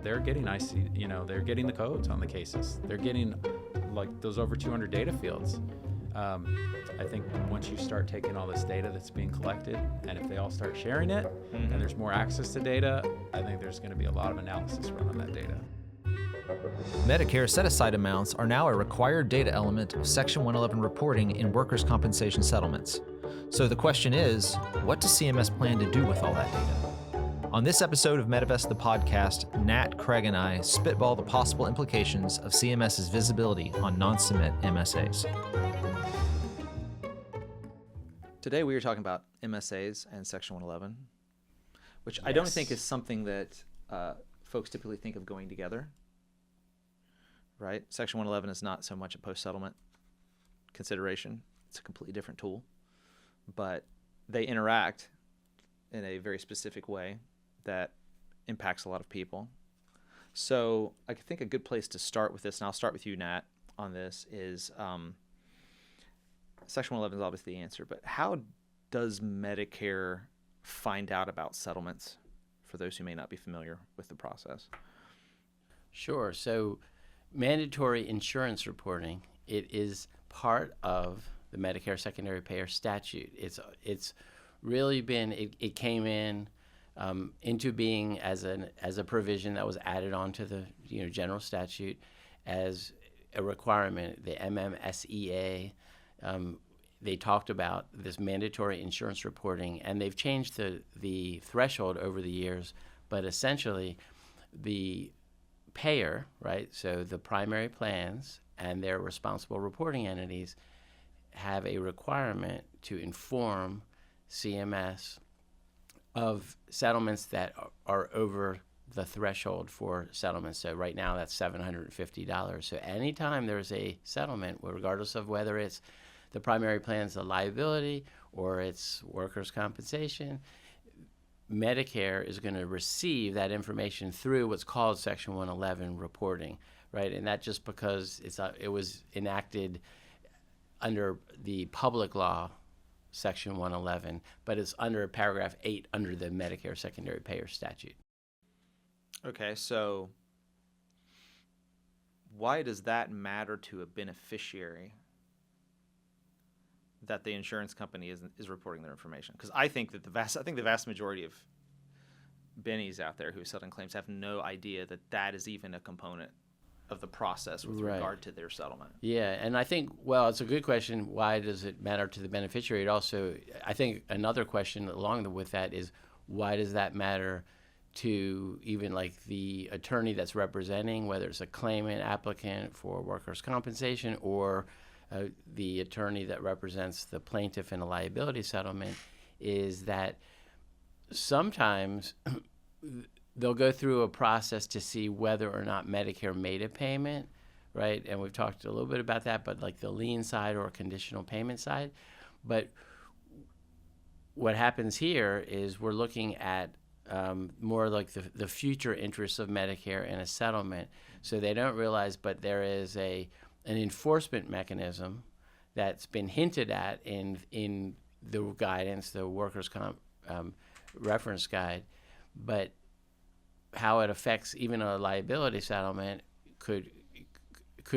they're getting they're getting the codes on the cases. They're getting like those over 200 data fields. I think once you start taking all this data that's being collected, and if they all start sharing it, and there's more access to data, I think there's going to be a lot of analysis run on that data. Medicare set-aside amounts are now a required data element of Section 111 reporting in workers' compensation settlements. So the question is, what does CMS plan to do with all that data? On this episode of Medivest the podcast, Natt, Craig, and I spitball the possible implications of CMS's visibility on non-submit MSAs. Today we are talking about MSAs and Section 111, which I don't think is something that folks typically think of going together, right? Section 111 is not so much a post-settlement consideration. It's a completely different tool, but they interact in a very specific way that impacts a lot of people. So I think a good place to start with this, and I'll start with you, Natt, on this, is Section 111 is obviously the answer, but how does Medicare find out about settlements for those who may not be familiar with the process? Sure. So mandatory insurance reporting, it is part of the Medicare secondary payer statute. It's really been, it came in into being as a provision that was added onto the general statute as a requirement. The MMSEA, they talked about this mandatory insurance reporting, and they've changed the threshold over the years, but essentially the payer, right, so the primary plans and their responsible reporting entities have a requirement to inform CMS of settlements that are over the threshold for settlements. So right now that's $750. So anytime there's a settlement, regardless of whether it's the primary plan's a liability or it's workers' compensation, Medicare is going to receive that information through what's called Section 111 reporting, right? And that just because it was enacted under the public law, Section 111, but it's under paragraph 8 under the Medicare secondary payer statute. Okay, so why does that matter to a beneficiary that the insurance company is reporting their information? Because I think that the vast majority of bennies out there who settle claims have no idea that is even a component of the process with regard to their settlement. Yeah, and I think, well, it's a good question. Why does it matter to the beneficiary? It also, I think another question along with that is, why does that matter to even like the attorney that's representing, whether it's a claimant, applicant for workers' compensation, or the attorney that represents the plaintiff in a liability settlement, is that sometimes they'll go through a process to see whether or not Medicare made a payment, right? And we've talked a little bit about that, but like the lien side or conditional payment side. But what happens here is we're looking at more like the future interests of Medicare in a settlement. So they don't realize, but there is an enforcement mechanism that's been hinted at in the guidance, the workers' comp reference guide, but how it affects even a liability settlement could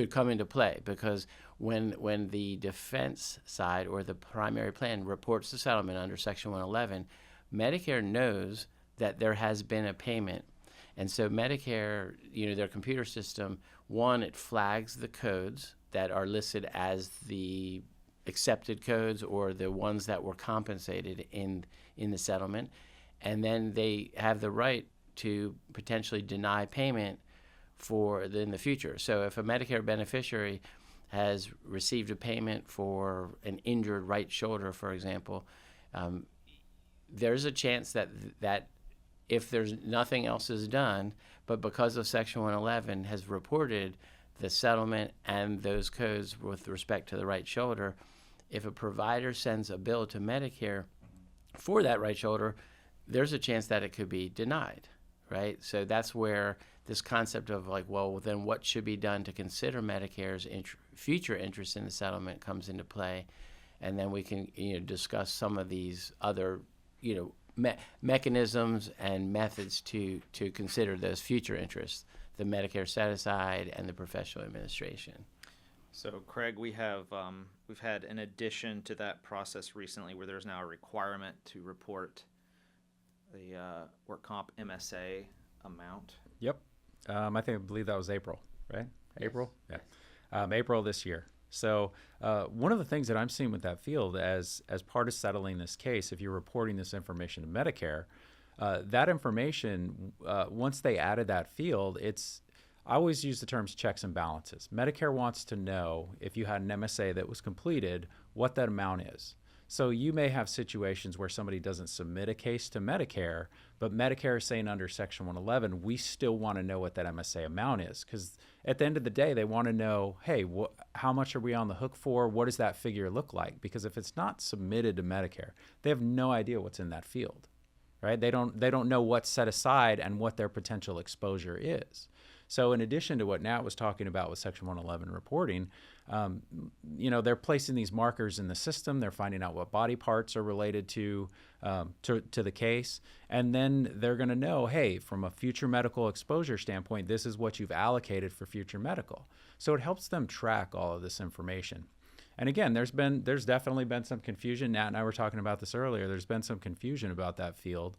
come into play, because when the defense side or the primary plan reports the settlement under Section 111, Medicare knows that there has been a payment. And so Medicare, their computer system, one, it flags the codes that are listed as the accepted codes or the ones that were compensated in the settlement. And then they have the right to potentially deny payment in the future. So if a Medicare beneficiary has received a payment for an injured right shoulder, for example, there's a chance that if there's nothing else is done, but because of Section 111 has reported the settlement and those codes with respect to the right shoulder, if a provider sends a bill to Medicare for that right shoulder, there's a chance that it could be denied, right? So that's where this concept of like, well, then what should be done to consider Medicare's future interest in the settlement comes into play. And then we can discuss some of these other mechanisms and methods to consider those future interests, the Medicare Set-Aside and the professional administration. So, Craig, we've had an addition to that process recently where there's now a requirement to report the work comp MSA amount. Yep. I believe that was April, right? Yes. April? Yeah. April this year. So one of the things that I'm seeing with that field as part of settling this case, if you're reporting this information to Medicare, that information, once they added that field, I always use the terms checks and balances. Medicare wants to know if you had an MSA that was completed, what that amount is. So you may have situations where somebody doesn't submit a case to Medicare, but Medicare is saying under Section 111, we still want to know what that MSA amount is. Because at the end of the day, they want to know, hey, how much are we on the hook for? What does that figure look like? Because if it's not submitted to Medicare, they have no idea what's in that field, right? They don't know what's set aside and what their potential exposure is. So in addition to what Natt was talking about with Section 111 reporting, they're placing these markers in the system. They're finding out what body parts are related to the case. And then they're going to know, hey, from a future medical exposure standpoint, this is what you've allocated for future medical. So it helps them track all of this information. And again, there's definitely been some confusion. Natt and I were talking about this earlier. There's been some confusion about that field.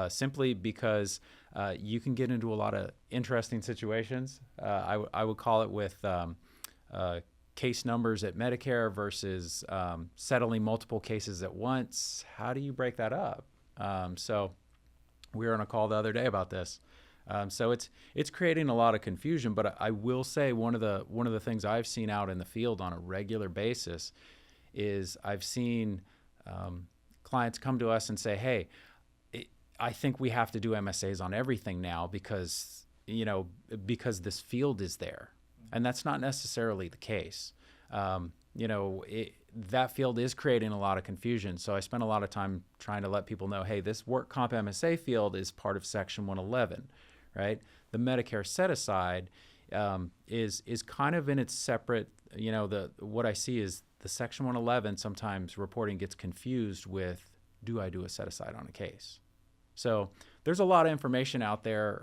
Simply because you can get into a lot of interesting situations. I would call it with case numbers at Medicare versus settling multiple cases at once. How do you break that up? So we were on a call the other day about this. So it's creating a lot of confusion. But I will say one of the things I've seen out in the field on a regular basis is I've seen clients come to us and say, hey, I think we have to do MSAs on everything now because this field is there. And that's not necessarily the case. That field is creating a lot of confusion. So I spent a lot of time trying to let people know, hey, this work comp MSA field is part of Section 111, right? The Medicare Set-Aside is kind of in its separate, what I see is the Section 111 sometimes reporting gets confused with, do I do a set-aside on a case? So there's a lot of information out there,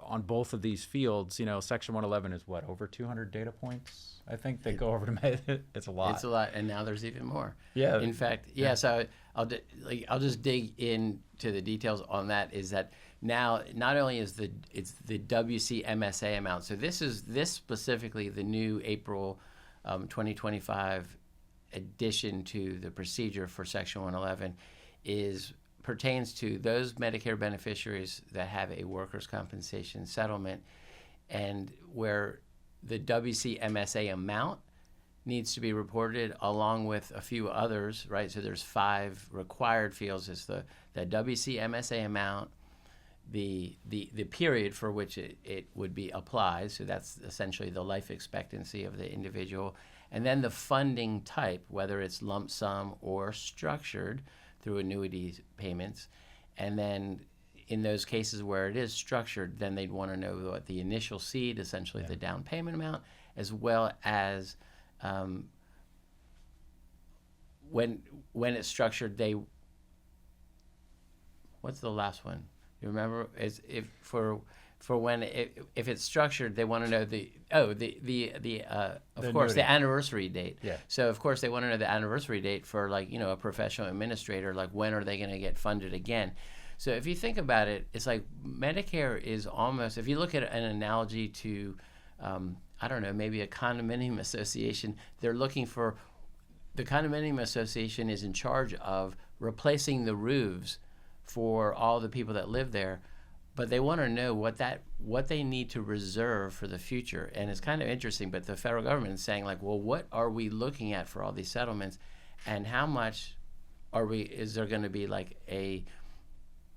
on both of these fields. Section 111 is what, over 200 data points, I think, that go over to Med. It's a lot. It's a lot, and now there's even more. Yeah. In fact, yeah. So I'll just dig into the details on that. Is that now not only is it's the WC MSA amount. So this specifically the new April 2025 addition to the procedure for Section 111 pertains to those Medicare beneficiaries that have a workers' compensation settlement, and where the WC MSA amount needs to be reported along with a few others, right? So there's 5 required fields. It's the WC MSA amount, the period for which it would be applied, so that's essentially the life expectancy of the individual, and then the funding type, whether it's lump sum or structured through annuity payments. And then in those cases where it is structured, then they'd want to know what the initial seed, essentially the down payment amount, as well as when it's structured, what's the last one? You remember? If it's structured, they want to know the anniversary date. Yeah. So of course they want to know the anniversary date for a professional administrator, like when are they going to get funded again. So if you think about it, it's like Medicare is almost, if you look at an analogy to maybe a condominium association, they're looking for, the condominium association is in charge of replacing the roofs for all the people that live there. But they want to know what they need to reserve for the future. And it's kind of interesting, but the federal government is saying, what are we looking at for all these settlements, and how much is there going to be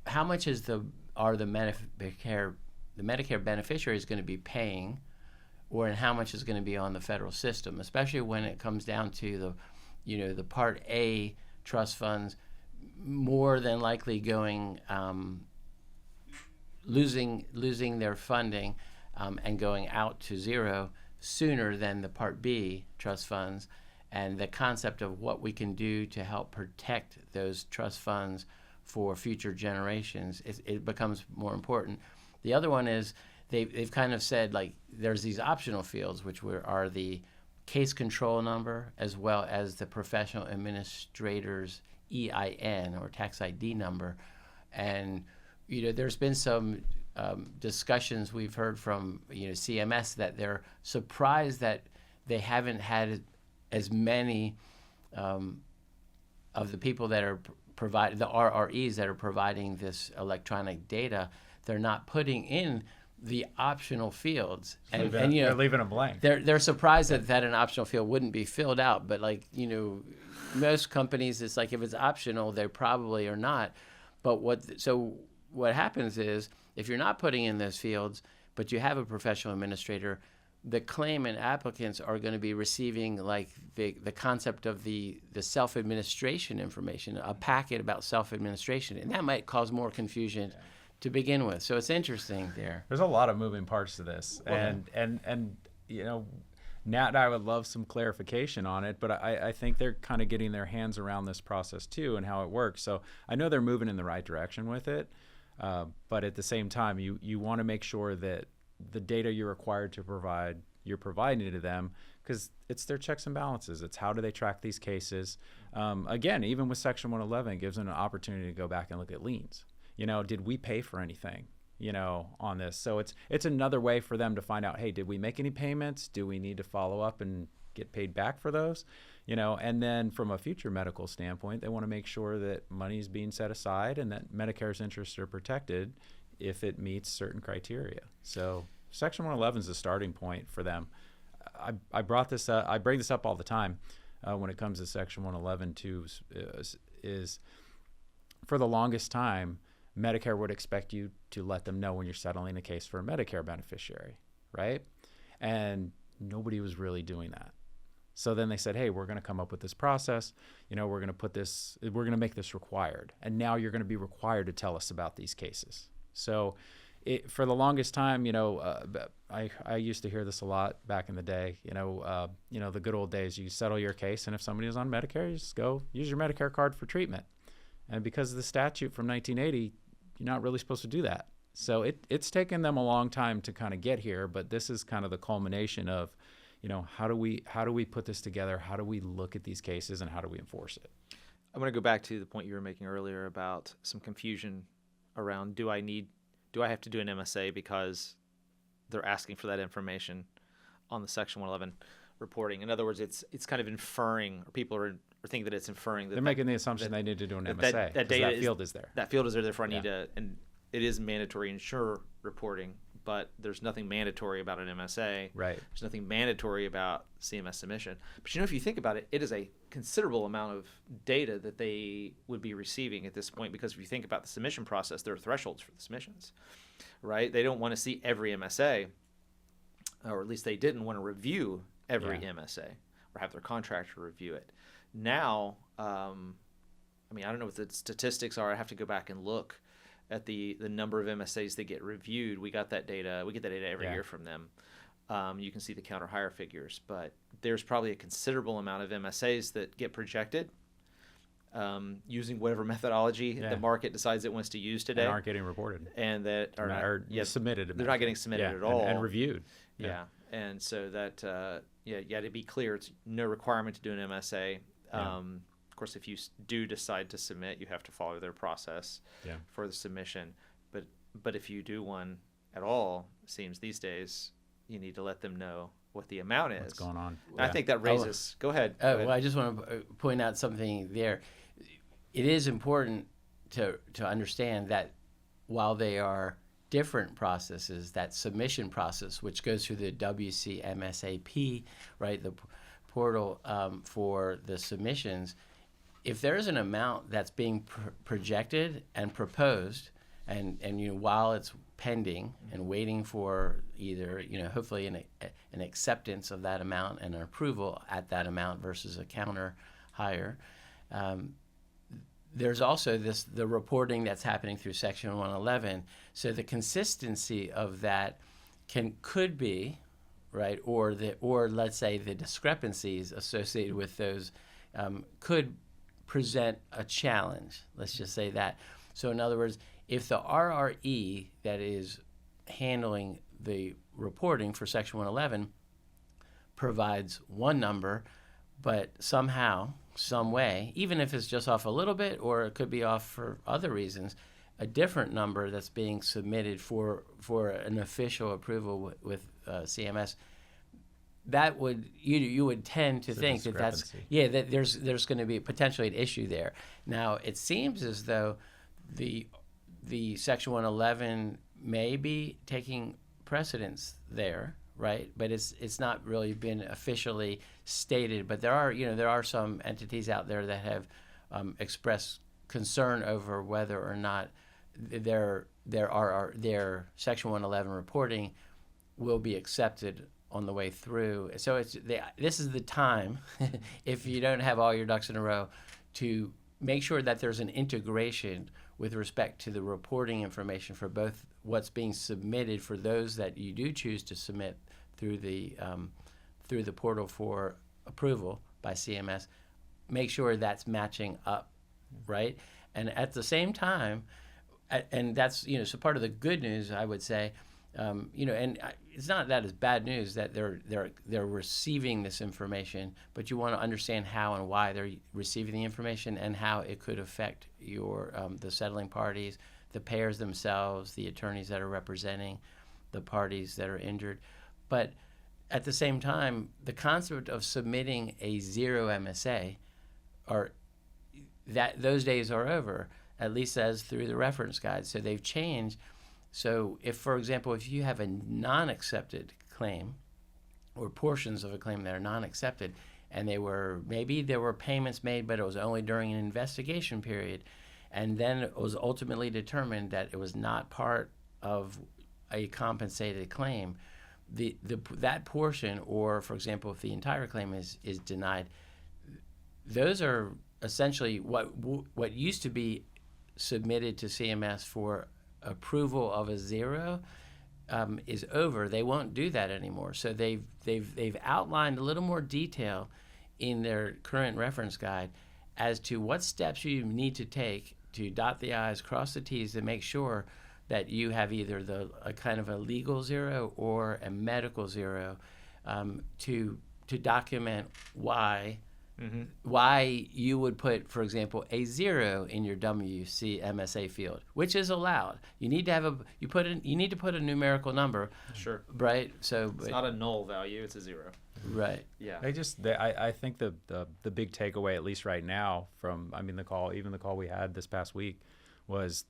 how much are the Medicare beneficiaries going to be paying, and how much is going to be on the federal system, especially when it comes down to the Part A trust funds more than likely going losing their funding and going out to zero sooner than the Part B trust funds, and the concept of what we can do to help protect those trust funds for future generations, it becomes more important. The other one is they've kind of said, like, there's these optional fields, which are the case control number as well as the professional administrator's EIN or tax ID number. And, there's been some discussions we've heard from, CMS that they're surprised that they haven't had as many of the people that are providing, the RREs that are providing this electronic data, they're not putting in the optional fields, and they're leaving them blank. They're surprised that an optional field wouldn't be filled out. But most companies, it's like if it's optional, they probably are not. But what happens is if you're not putting in those fields, but you have a professional administrator, the claimant applicants are going to be receiving like the concept of the self-administration information, a packet about self-administration, and that might cause more confusion to begin with. So it's interesting there. There's a lot of moving parts to this, and Natt and I would love some clarification on it, but I think they're kind of getting their hands around this process too and how it works. So I know they're moving in the right direction with it, but at the same time, you want to make sure that the data you're required to provide, you're providing to them, because it's their checks and balances. It's how do they track these cases. Again, even with Section 111, it gives them an opportunity to go back and look at liens. Did we pay for anything, on this? So it's another way for them to find out, hey, did we make any payments? Do we need to follow up and get paid back for those? And then from a future medical standpoint, they want to make sure that money is being set aside and that Medicare's interests are protected if it meets certain criteria. So Section 111 is the starting point for them. I brought this up, I bring this up all the time when it comes to Section 111 too, is for the longest time, Medicare would expect you to let them know when you're settling a case for a Medicare beneficiary, right? And nobody was really doing that. So then they said, hey, we're going to come up with this process. We're going to make this required. And now you're going to be required to tell us about these cases. So for the longest time, I used to hear this a lot back in the day, the good old days, you settle your case, and if somebody is on Medicare, you just go use your Medicare card for treatment. And because of the statute from 1980, you're not really supposed to do that. So it's taken them a long time to kind of get here, but this is kind of the culmination of, how do we put this together? How do we look at these cases, and how do we enforce it? I'm going to go back to the point you were making earlier about some confusion around do I have to do an MSA because they're asking for that information on the Section 111 reporting. In other words, it's kind of inferring, or people are thinking that it's inferring that they're making the assumption they need to do an MSA. That field is there. That field is there, therefore I need to, and it is mandatory insurer reporting, but there's nothing mandatory about an MSA. Right. There's nothing mandatory about CMS submission. But if you think about it, it is a considerable amount of data that they would be receiving at this point, because if you think about the submission process, there are thresholds for the submissions, right? They don't want to see every MSA, or at least they didn't want to review every MSA or have their contractor review it. Now, I don't know what the statistics are. I have to go back and look at the number of MSAs that get reviewed. We get that data every year from them. You can see the counter hire figures, but there's probably a considerable amount of MSAs that get projected using whatever methodology the market decides it wants to use today. And aren't getting reported. And that are not submitted. They're not getting submitted at all. And reviewed. Yeah. And so that, to be clear, it's no requirement to do an MSA. Of course, if you do decide to submit, you have to follow their process for the submission. But if you do one at all, it seems these days, you need to let them know what the amount is. What's going on. And I think that raises... Go ahead. Well, I just want to point out something there. It is important to understand that while they are different processes, that submission process, which goes through the WCMSAP, right, the portal for the submissions, if there's an amount that's being projected and proposed, and while it's pending and waiting for either hopefully an acceptance of that amount and an approval at that amount versus a counter hire, there's also the reporting that's happening through Section 111. So the consistency of that could be right, or let's say the discrepancies associated with those could present a challenge. Let's just say that. So in other words, if the RRE that is handling the reporting for Section 111 provides one number, but somehow, some way, even if it's just off a little bit or it could be off for other reasons, a different number that's being submitted for an official approval with CMS, that would you would tend to think that that there's going to be potentially an issue there. Now it seems as though the Section 111 may be taking precedence there, right? But it's not really been officially stated. But there are some entities out there that have expressed concern over whether or not their Section 111 reporting will be accepted on the way through. So this is the time, if you don't have all your ducks in a row, to make sure that there's an integration with respect to the reporting information for both what's being submitted for those that you do choose to submit through the portal for approval by CMS. Make sure that's matching up, right? And at the same time, and that's so part of the good news, I would say, and it's not that it's bad news that they're receiving this information, but you want to understand how and why they're receiving the information and how it could affect your the settling parties, the payers themselves, the attorneys that are representing the parties that are injured. But at the same time, the concept of submitting a zero MSA, those days are over, at least as through the reference guide. So they've changed. So if, for example, if you have a non-accepted claim or portions of a claim that are non-accepted, and maybe there were payments made, but it was only during an investigation period, and then it was ultimately determined that it was not part of a compensated claim, that portion, or for example, if the entire claim is denied, those are essentially what used to be submitted to CMS for approval of a zero is over. They won't do that anymore. So they've outlined a little more detail in their current reference guide as to what steps you need to take to dot the I's, cross the T's, to make sure that you have either a kind of a legal zero or a medical zero, to document why you would put, for example, a zero in your WC MSA field, which is allowed. You need to need to put a numerical number. Sure. Right. So it's not a null value; it's a zero. Right. Yeah. I think the big takeaway, at least right now, from the call we had this past week, was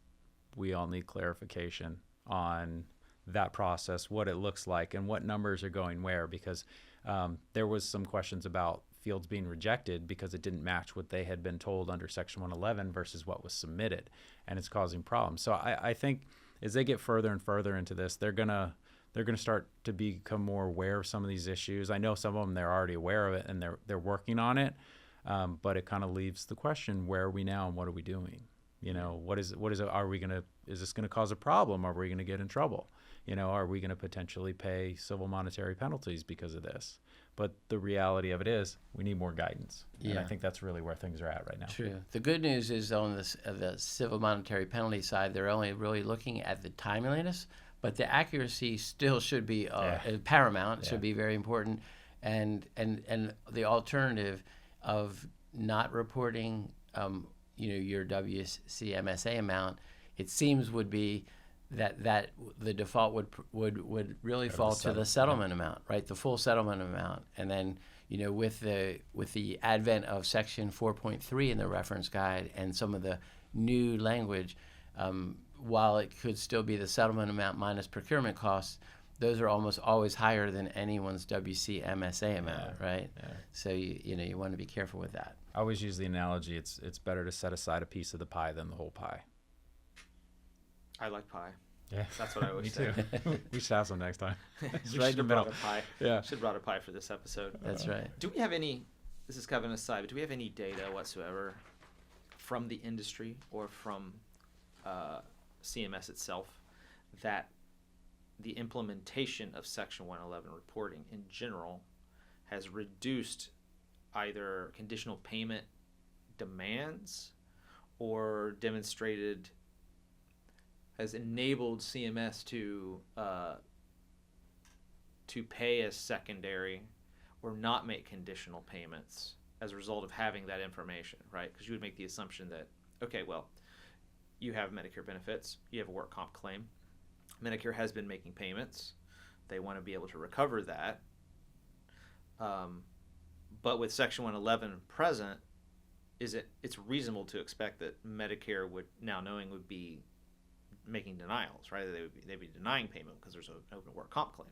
we all need clarification on that process, what it looks like, and what numbers are going where, because there was some questions about fields being rejected because it didn't match what they had been told under Section 111 versus what was submitted, and it's causing problems. So I think as they get further and further into this, they're gonna start to become more aware of some of these issues. I know some of them, they're already aware of it and they're working on it, but it kind of leaves the question: where are we now and what are we doing? What is it? Is this gonna cause a problem? Are we gonna get in trouble? Are we gonna potentially pay civil monetary penalties because of this? But the reality of it is we need more guidance. Yeah. And I think that's really where things are at right now. True. The good news is on the civil monetary penalty side, they're only really looking at the timeliness, but the accuracy still should be paramount. It should be very important. And the alternative of not reporting your WC MSA amount, it seems would be that the default would really fall to the settlement amount, right? The full settlement amount. And then, with the advent of Section 4.3 in the reference guide and some of the new language, while it could still be the settlement amount minus procurement costs, those are almost always higher than anyone's WC MSA amount, right? Yeah. So you want to be careful with that. I always use the analogy: it's better to set aside a piece of the pie than the whole pie. I like pie. Yeah, that's what I always say. We should have some next time. Should have brought a pie. Yeah, should have brought a pie for this episode. That's right. Do we have any? This is kind of an aside, but do we have any data whatsoever from the industry or from CMS itself that the implementation of Section 111 reporting in general has reduced either conditional payment demands or demonstrated has enabled CMS to pay as secondary or not make conditional payments as a result of having that information, right? Because you would make the assumption that, okay, well, you have Medicare benefits, you have a work comp claim, Medicare has been making payments, they want to be able to recover that, but with Section 111 present, it's reasonable to expect that Medicare would, now knowing, would be making denials, right? They'd be denying payment because there's an open work comp claim.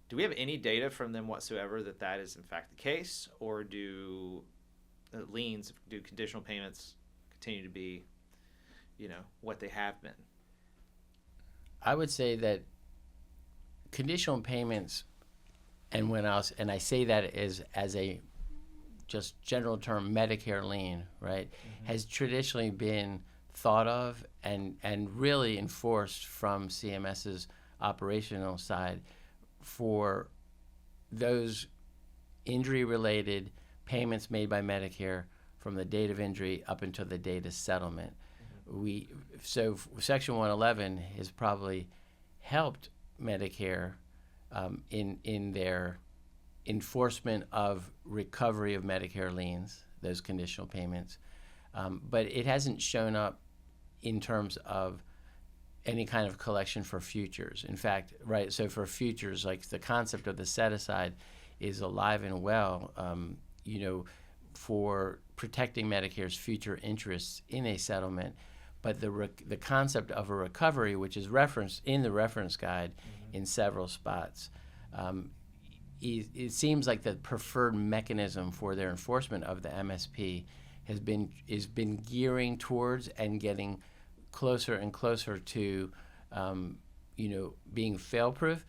Do we have any data from them whatsoever that is in fact the case, or do conditional payments continue to be, what they have been? I would say that conditional payments, and I say that as a just general term, Medicare lien, right, has traditionally been thought of and really enforced from CMS's operational side for those injury-related payments made by Medicare from the date of injury up until the date of settlement. So Section 111 has probably helped Medicare in their enforcement of recovery of Medicare liens, those conditional payments, but it hasn't shown up in terms of any kind of collection for futures. In fact, right, so for futures, like the concept of the set-aside is alive and well, for protecting Medicare's future interests in a settlement. But the concept of a recovery, which is referenced in the reference guide in several spots, it seems like the preferred mechanism for their enforcement of the MSP has been gearing towards and getting closer and closer to, being fail-proof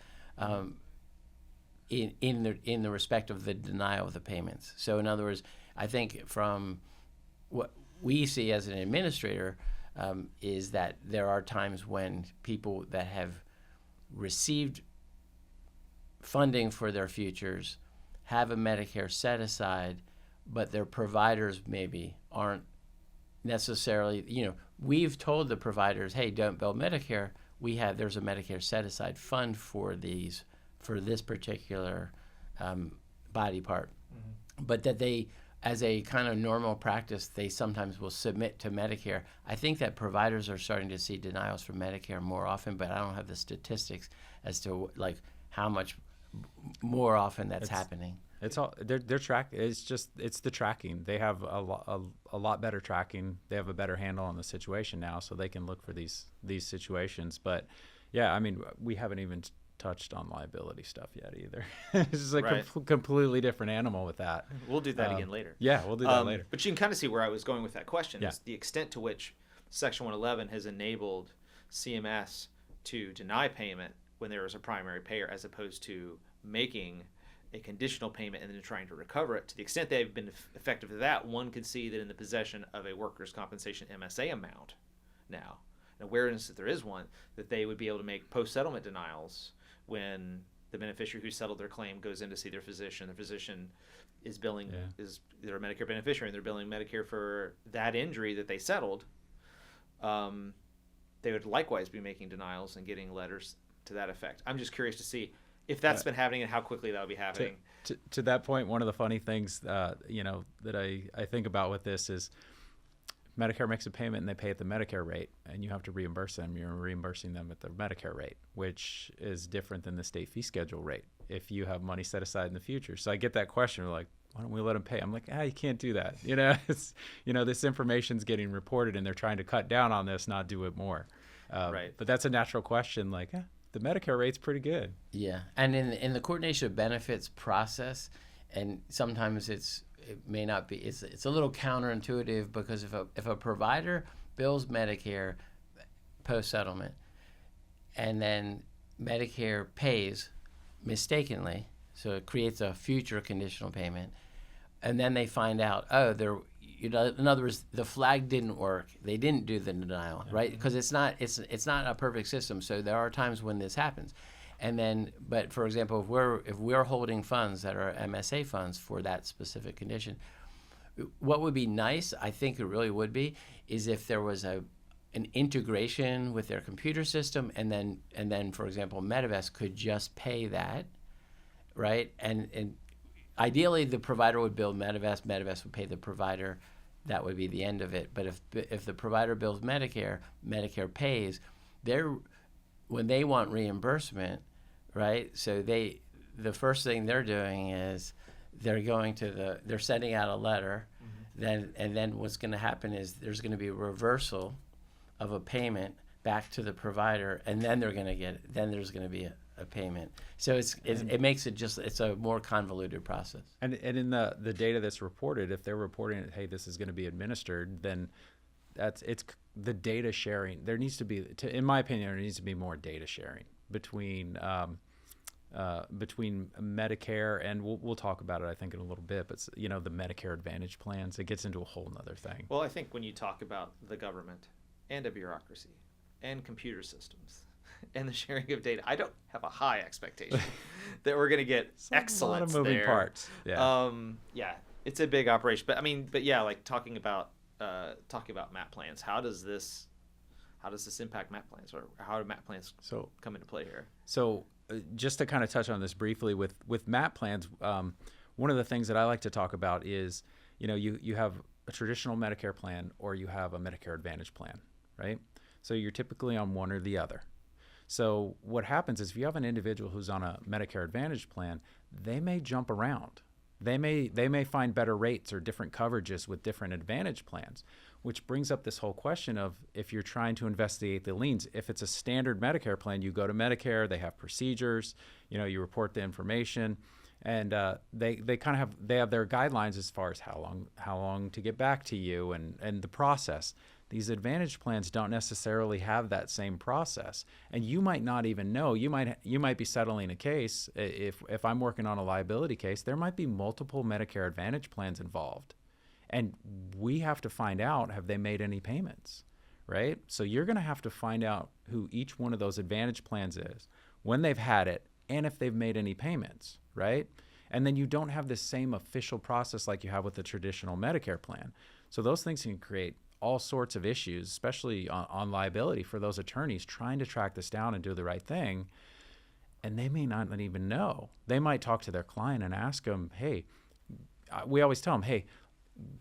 in the respect of the denial of the payments. So, in other words, I think from what we see as an administrator is that there are times when people that have received funding for their futures have a Medicare set-aside, but their providers maybe aren't necessarily, we've told the providers, hey, don't bill Medicare. There's a Medicare set-aside fund for this particular body part. But that they, as a kind of normal practice, they sometimes will submit to Medicare. I think that providers are starting to see denials from Medicare more often, but I don't have the statistics as to how much more often that's happening. It's all they're it's the tracking. They have a lot better tracking. They have a better handle on the situation now, so they can look for these situations. But yeah, I mean, we haven't even touched on liability stuff yet either. It's like a completely different animal with that. We'll do that again later. Yeah, we'll do that later. But you can kind of see where I was going with that question. Is the extent to which Section 111 has enabled CMS to deny payment when there is a primary payer, as opposed to making a conditional payment and then trying to recover it. To the extent they've been effective to that, one could see that in the possession of a workers' compensation MSA amount now, an awareness that there is one, that they would be able to make post-settlement denials when the beneficiary who settled their claim goes in to see their physician. The physician is billing, they're a Medicare beneficiary, and they're billing Medicare for that injury that they settled. They would likewise be making denials and getting letters to that effect. I'm just curious to see if that's been happening and how quickly that would be happening. To that point, one of the funny things that I think about with this is Medicare makes a payment and they pay at the Medicare rate, and you have to reimburse them. You're reimbursing them at the Medicare rate, which is different than the state fee schedule rate if you have money set aside in the future. So I get that question, like, why don't we let them pay? I'm like, you can't do that. This information's getting reported and they're trying to cut down on this, not do it more. Right. But that's a natural question, like, the Medicare rate's pretty good. Yeah, and in the coordination of benefits process, and sometimes it may not be. It's a little counterintuitive, because if a provider bills Medicare post settlement, and then Medicare pays mistakenly, so it creates a future conditional payment, and then they find out, in other words, the flag didn't work. They didn't do the denial, right? Because it's not a perfect system. So there are times when this happens, and then, but for example, if we're holding funds that are MSA funds for that specific condition, what would be nice, I think it really would be, is if there was a an integration with their computer system, and then for example, Medivest could just pay that, right? And ideally, the provider would bill Medivest. Medivest would pay the provider. That would be the end of it. But if the provider bills Medicare, Medicare pays. When they want reimbursement, right? So the first thing they're doing is they're sending out a letter. Then what's going to happen is there's going to be a reversal of a payment back to the provider, and then there's going to be a payment. So it makes it's a more convoluted process. And in the data that's reported, if they're reporting, hey, this is going to be administered, then it's the data sharing. There needs to be, in my opinion, there needs to be more data sharing between Medicare, and we'll talk about it, I think, in a little bit, but the Medicare Advantage plans, it gets into a whole nother thing. Well, I think when you talk about the government and a bureaucracy and computer systems and the sharing of data, I don't have a high expectation that we're going to get excellence there. A lot of moving parts. Yeah. It's a big operation, but yeah, like talking about MAP plans. How does this impact MAP plans, or how do MAP plans come into play here? So just to kind of touch on this briefly with MAP plans, one of the things that I like to talk about is, you have a traditional Medicare plan or you have a Medicare Advantage plan, right? So you're typically on one or the other. So what happens is if you have an individual who's on a Medicare Advantage plan, they may jump around. They may find better rates or different coverages with different Advantage plans, which brings up this whole question of, if you're trying to investigate the liens, if it's a standard Medicare plan, you go to Medicare, they have procedures, you report the information, and they have their guidelines as far as how long to get back to you and the process. These Advantage plans don't necessarily have that same process, and you might not even know. You might be settling a case. If I'm working on a liability case, there might be multiple Medicare Advantage plans involved, and we have to find out, have they made any payments, right? So you're going to have to find out who each one of those Advantage plans is, when they've had it, and if they've made any payments, right? And then you don't have the same official process like you have with the traditional Medicare plan. So those things can create all sorts of issues, especially on liability for those attorneys trying to track this down and do the right thing. And they may not even know. They might talk to their client and ask them, hey, we always tell them, hey,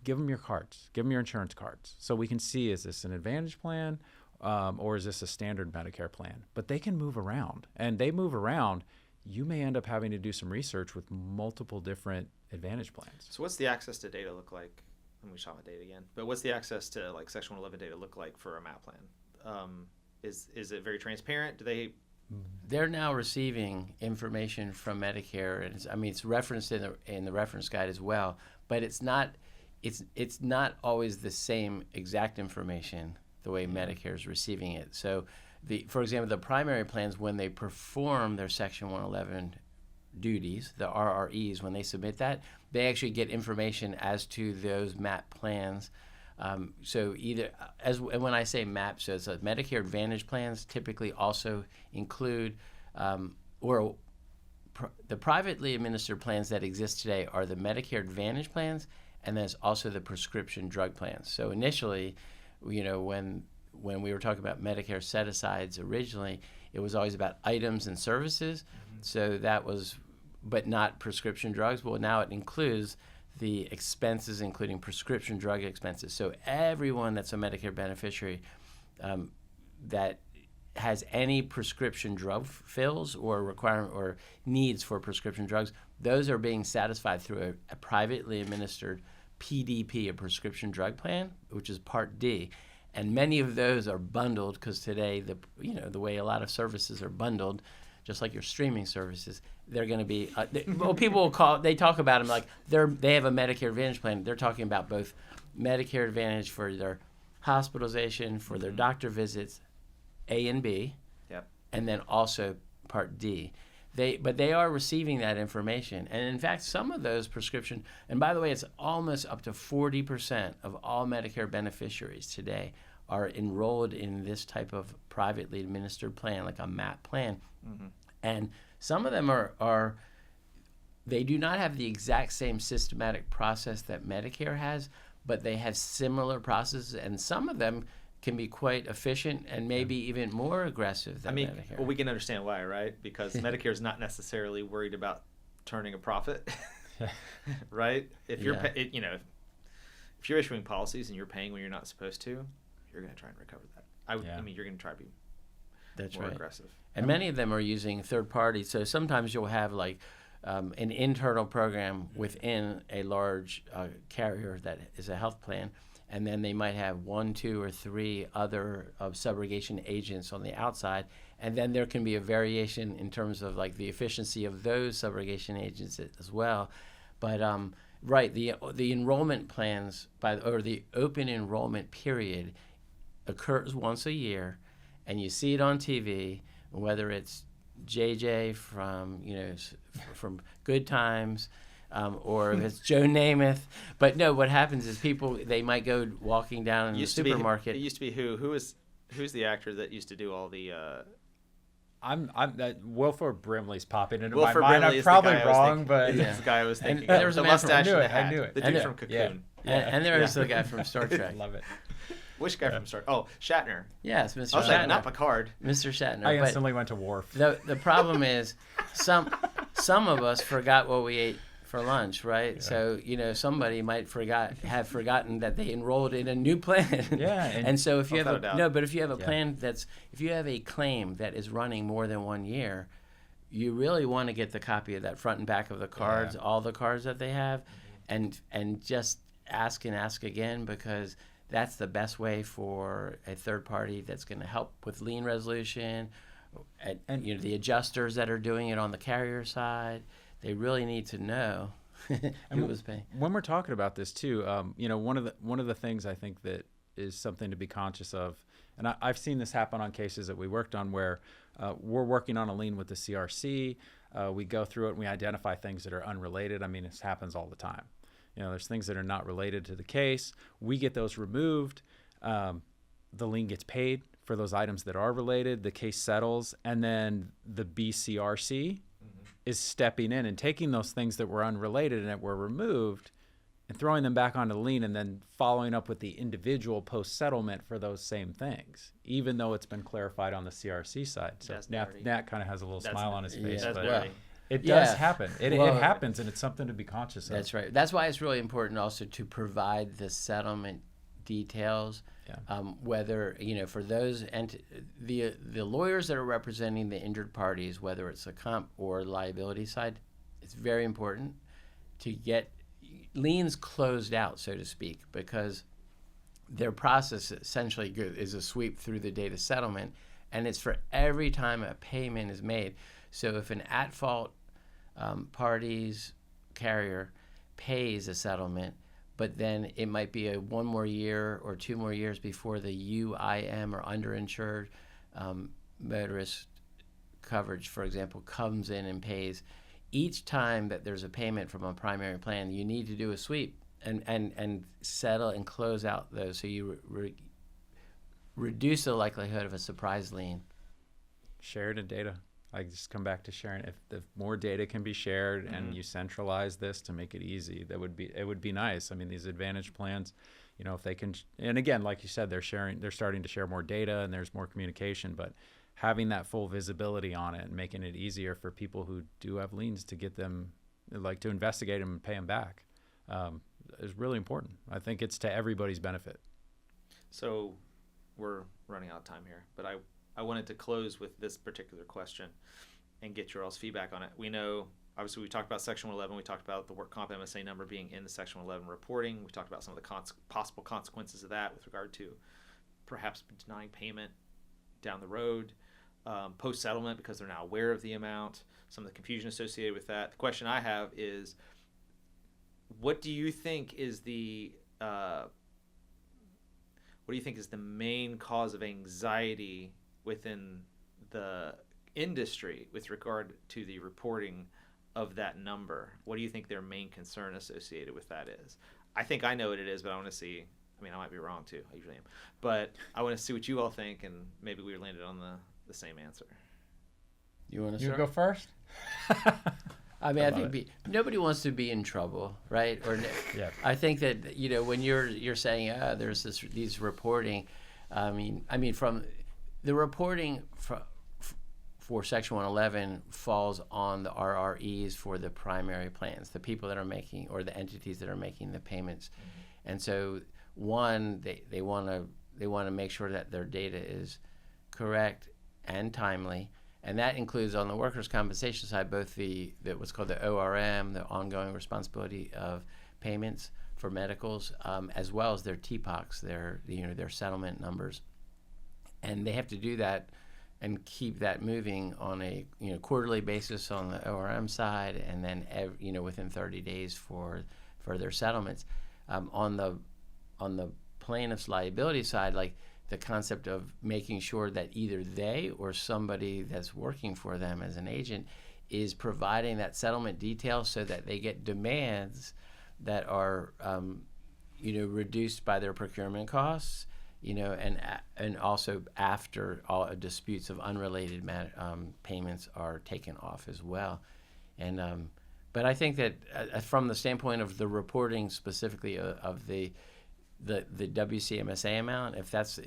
give them your cards, give them your insurance cards, so we can see, is this an Advantage plan or is this a standard Medicare plan? But they can move around, and they move around. You may end up having to do some research with multiple different Advantage plans. So what's the access to data look like? And we saw the data again, but what's the access to like Section 111 data look like for a MAP plan? Is it very transparent? They're now receiving information from Medicare, and it's referenced in the reference guide as well. But it's not always the same exact information the way Medicare is receiving it. So, for example, the primary plans, when they perform their Section 111 duties, the RREs, when they submit that, they actually get information as to those MAP plans. So and when I say MAP, so it's Medicare Advantage plans typically also include, the privately administered plans that exist today are the Medicare Advantage plans, and there's also the prescription drug plans. So initially, when we were talking about Medicare Set-Asides originally, it was always about items and services. So that was, but not prescription drugs. Well, now it includes the expenses, including prescription drug expenses. So everyone that's a Medicare beneficiary that has any prescription drug fills or requirement or needs for prescription drugs, those are being satisfied through a privately administered PDP, a prescription drug plan, which is Part D. And many of those are bundled, because today the way a lot of services are bundled, just like your streaming services, they're going to be people will they talk about them like they have a Medicare Advantage plan. They're talking about both Medicare Advantage for their hospitalization, for their doctor visits, A and B, and then also Part D. But they are receiving that information, and in fact, some of those prescription, and by the way, it's almost up to 40% of all Medicare beneficiaries today are enrolled in this type of privately administered plan, like a MAP plan. And some of them are they do not have the exact same systematic process that Medicare has, but they have similar processes, and some of them can be quite efficient and maybe even more aggressive than Medicare. Well, we can understand why, right? Because Medicare is not necessarily worried about turning a profit, right? If you're, if you're issuing policies and you're paying when you're not supposed to, you're going to try and recover that. I mean, you're going to try to be more aggressive. And many of them are using third parties. So sometimes you'll have like an internal program within a large carrier that is a health plan, and then they might have 1, 2, or 3 other subrogation agents on the outside, and then there can be a variation in terms of like the efficiency of those subrogation agents as well. But the enrollment plans or the open enrollment period occurs once a year, and you see it on TV, whether it's JJ from from Good Times. Or if it's Joe Namath. But no, what happens is they might go walking down in the supermarket. It used to be who's the actor that used to do all the I'm Wilford Brimley's popping into Wilford my mind. Brimley I'm probably wrong, but that's the guy I was thinking. And there's the a man from- mustache and the I hat. knew it. The I dude knew from it. Cocoon. And there is the guy from Star Trek. Love it. Which guy from Star? Oh, Shatner. Yes, Mr. I was Shatner. like, not Picard. Mr. Shatner. I But instantly went to Worf. the problem is some of us forgot what we ate for lunch, right? Yeah. So somebody might have forgotten that they enrolled in a new plan. Yeah, and so if you without a doubt. but if you have a plan if you have a claim that is running more than 1 year, you really want to get the copy of that front and back of the cards, all the cards that they have, and just ask and ask again, because that's the best way for a third party that's going to help with lien resolution, and the adjusters that are doing it on the carrier side. They really need to know who was paying. When we're talking about this too, one of the things I think that is something to be conscious of, and I've seen this happen on cases that we worked on where we're working on a lien with the CRC. We go through it and we identify things that are unrelated. I mean, this happens all the time. There's things that are not related to the case. We get those removed. The lien gets paid for those items that are related. The case settles, and then the BCRC is stepping in and taking those things that were unrelated and that were removed and throwing them back onto the lien, and then following up with the individual post-settlement for those same things, even though it's been clarified on the CRC side. So Natt kind of has a little smile on his face, but it does happen. It happens, and it's something to be conscious of. That's right. That's why it's really important also to provide the settlement details. Whether for those the lawyers that are representing the injured parties, whether it's a comp or liability side, it's very important to get liens closed out, so to speak, because their process essentially is a sweep through the date of settlement, and it's for every time a payment is made. So if an at-fault party's carrier pays a settlement, but then it might be a 1 more year or 2 more years before the UIM or underinsured motorist coverage, for example, comes in and pays. Each time that there's a payment from a primary plan, you need to do a sweep and settle and close out those, so you reduce the likelihood of a surprise lien. Shared in data. I just come back to sharing. If more data can be shared and you centralize this to make it easy, it would be nice. I mean, these Advantage plans, if they can, and again, like you said, they're starting to share more data and there's more communication, but having that full visibility on it and making it easier for people who do have liens to get them, like to investigate them and pay them back, is really important. I think it's to everybody's benefit. So we're running out of time here, but I wanted to close with this particular question and get your all's feedback on it. We know, obviously, we talked about Section 111. We talked about the work comp MSA number being in the Section 111 reporting. We talked about some of the possible consequences of that with regard to perhaps denying payment down the road, post-settlement because they're now aware of the amount, some of the confusion associated with that. The question I have is, what do you think is the main cause of anxiety within the industry with regard to the reporting of that number? What do you think their main concern associated with that is? I think I know what it is, but I want to see. I mean, I might be wrong too. I usually am. But I want to see what you all think, and maybe we landed on the same answer. You want to You start? go first? I mean, I think nobody wants to be in trouble, right? Or Yeah. I think that when you're saying there's these reporting, I mean, from the reporting for Section 111 falls on the RREs for the primary plans, the people that are making, or the entities that are making the payments. And so, one, they want to make sure that their data is correct and timely, and that includes on the workers' compensation side both the what's called the ORM, the ongoing responsibility of payments for medicals, as well as their TPOCs, their settlement numbers, and they have to do that and keep that moving on a quarterly basis on the ORM side, and then within 30 days for their settlements. On the plaintiff's liability side, like the concept of making sure that either they or somebody that's working for them as an agent is providing that settlement detail so that they get demands that are reduced by their procurement costs, and also after all disputes of unrelated payments are taken off as well. And but I think that from the standpoint of the reporting specifically of the WCMSA amount, if that's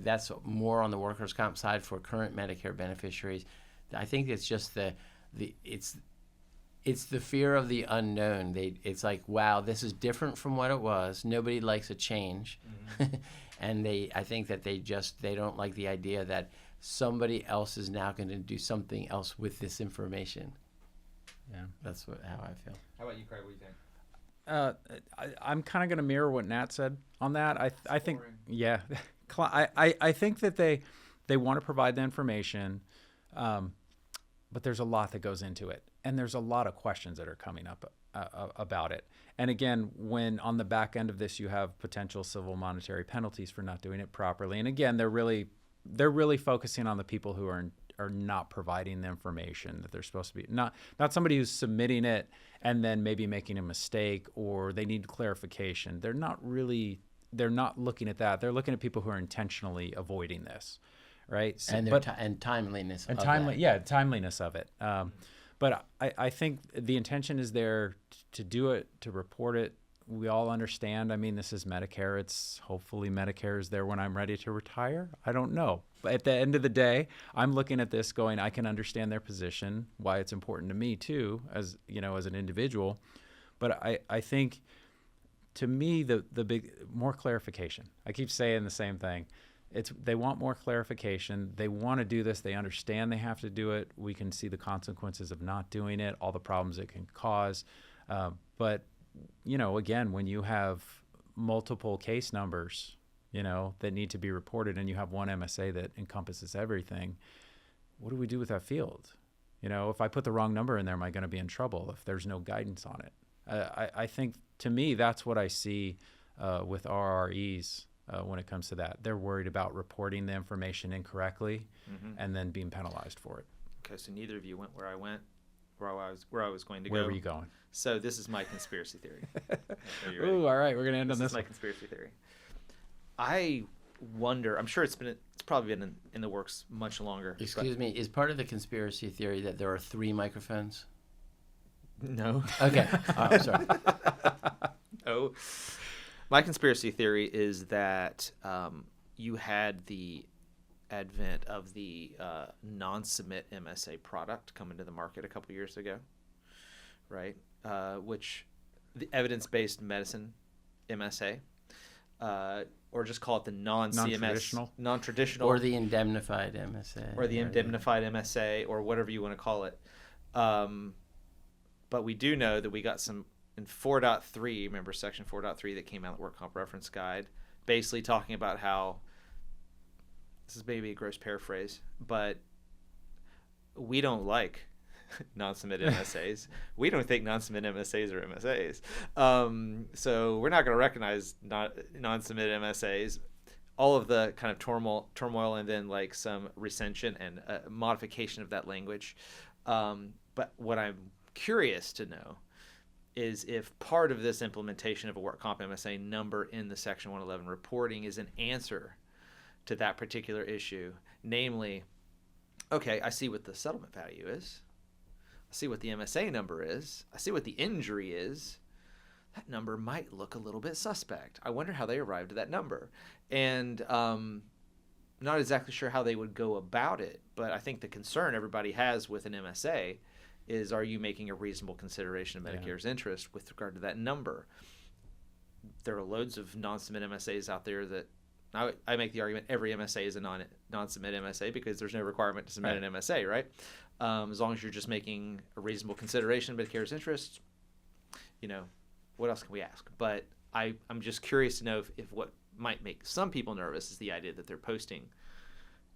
that's more on the workers' comp side for current Medicare beneficiaries, I think it's just it's the fear of the unknown. It's like, wow, this is different from what it was. Nobody likes a change. Mm-hmm. And I think that they don't like the idea that somebody else is now going to do something else with this information. Yeah, that's how I feel. How about you, Craig? What do you think? I'm kind of going to mirror what Natt said on that. I think, yeah, I think that they want to provide the information, but there's a lot that goes into it, and there's a lot of questions that are coming up about it. And again, when on the back end of this you have potential civil monetary penalties for not doing it properly, and again, they're really focusing on the people who are not providing the information that they're supposed to be, not somebody who's submitting it and then maybe making a mistake or they need clarification. They're not looking at that. They're looking at people who are intentionally avoiding this, right? So, and timeliness of that. Yeah, timeliness of it. But I think the intention is there to do it, to report it. We all understand. I mean, this is Medicare. Hopefully Medicare is there when I'm ready to retire. I don't know. But at the end of the day, I'm looking at this going, I can understand their position, why it's important to me too, as an individual. But I think, to me, the big more clarification. I keep saying the same thing. They want more clarification. They want to do this. They understand they have to do it. We can see the consequences of not doing it, all the problems it can cause. But again, when you have multiple case numbers, that need to be reported, and you have one MSA that encompasses everything, what do we do with that field? If I put the wrong number in there, am I going to be in trouble if there's no guidance on it? I think, to me, that's what I see with RREs when it comes to that. They're worried about reporting the information incorrectly and then being penalized for it. Okay, so neither of you went where I went, where I was going to go. Where were you going? So this is my conspiracy theory. Ooh, all right, we're going to end on this. This is my conspiracy theory. I wonder, I'm sure it's probably been in the works much longer. Excuse me, is part of the conspiracy theory that there are 3 microphones? No. Okay. Oh, sorry. No. My conspiracy theory is that you had the advent of the non-submit MSA product come into the market a couple years ago, right? Which the evidence-based medicine MSA, or just call it the non-CMS, non-traditional, or the indemnified MSA, or the indemnified MSA, or whatever you want to call it. But we do know that we got some in 4.3. Remember Section 4.3 that came out, the Work Comp Reference Guide, basically talking about how, this is maybe a gross paraphrase, but we don't like non-submit MSAs. We don't think non-submit MSAs are MSAs. So we're not going to recognize non-submit MSAs. All of the kind of turmoil and then like some recension and modification of that language. But what I'm curious to know is if part of this implementation of a work comp MSA number in the Section 111 reporting is an answer to that particular issue. Namely, okay, I see what the settlement value is. I see what the MSA number is. I see what the injury is. That number might look a little bit suspect. I wonder how they arrived at that number. And not exactly sure how they would go about it, but I think the concern everybody has with an MSA is, are you making a reasonable consideration of Medicare's interest with regard to that number? There are loads of non-submit MSAs out there that I make the argument every MSA is a non-submit MSA because there's no requirement to submit an MSA, right? As long as you're just making a reasonable consideration of Medicare's interest, what else can we ask? But I'm just curious to know if what might make some people nervous is the idea that they're posting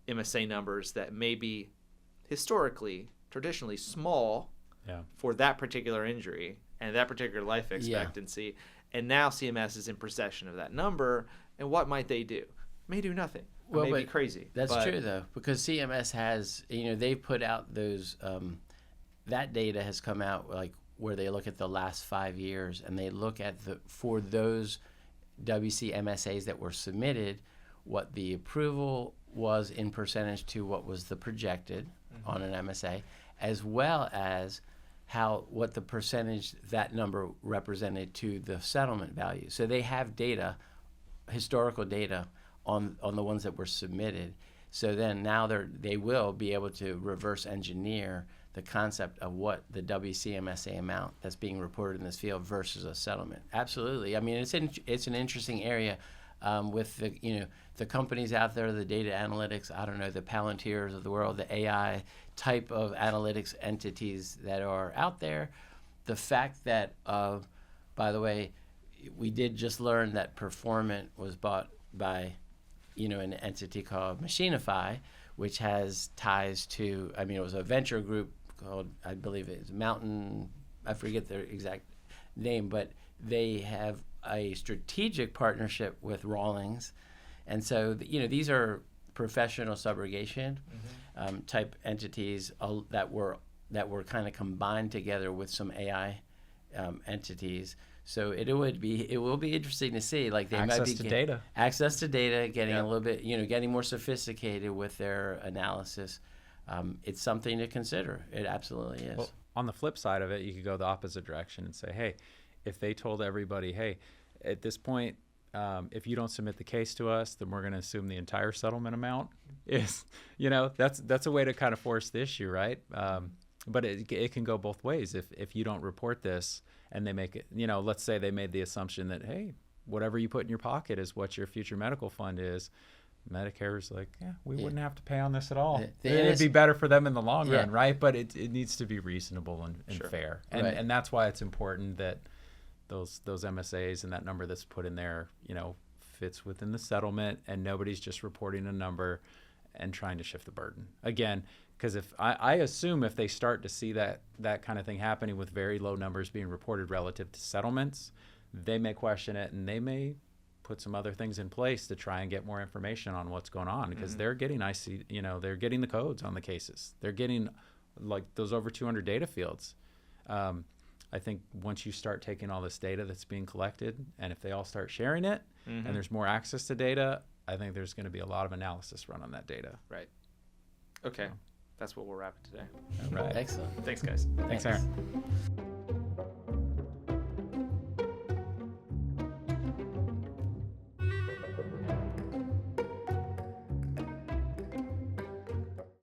MSA numbers that may be historically, traditionally small for that particular injury and that particular life expectancy. And now CMS is in possession of that number. And what might they do? May do nothing. Well, may be crazy. That's true, though, because CMS has, they've put out those, that data has come out like where they look at the last 5 years and they look at for those WC MSAs that were submitted, what the approval was in percentage to what was the projected on an MSA, as well as what the percentage that number represented to the settlement value. So they have data, historical data on the ones that were submitted. So then now they will be able to reverse engineer the concept of what the WCMSA amount that's being reported in this field versus a settlement. Absolutely. I mean, it's an interesting area with the companies out there, the data analytics, I don't know, the Palantirs of the world, the AI type of analytics entities that are out there. The fact that, by the way, we did just learn that Performant was bought by, an entity called Machinify, which has ties to, it was a venture group called, I believe it's Mountain, I forget their exact name, but they have a strategic partnership with Rawlings. And so, these are professional subrogation type entities that were kind of combined together with some AI entities. So it will be interesting to see, like they might be access to data, getting a little bit, getting more sophisticated with their analysis. It's something to consider. It absolutely is. Well, on the flip side of it, you could go the opposite direction and say, hey, if they told everybody, hey, at this point, if you don't submit the case to us, then we're going to assume the entire settlement amount is, that's a way to kind of force the issue, right? But it can go both ways. If you don't report this and they make it, let's say they made the assumption that, hey, whatever you put in your pocket is what your future medical fund is. Medicare's like, we wouldn't have to pay on this at all. It'd be better for them in the long run, right? But it needs to be reasonable and fair. And that's why it's important that those MSAs and that number that's put in there, fits within the settlement and nobody's just reporting a number and trying to shift the burden. Again, because if I assume if they start to see that kind of thing happening with very low numbers being reported relative to settlements, they may question it and they may put some other things in place to try and get more information on what's going on because they're getting they're getting the codes on the cases. They're getting like those over 200 data fields. I think once you start taking all this data that's being collected and if they all start sharing it and there's more access to data, I think there's going to be a lot of analysis run on that data. Right. Okay. That's what we'll wrap it today. All right. Excellent. Thanks, guys. Thanks, Aaron.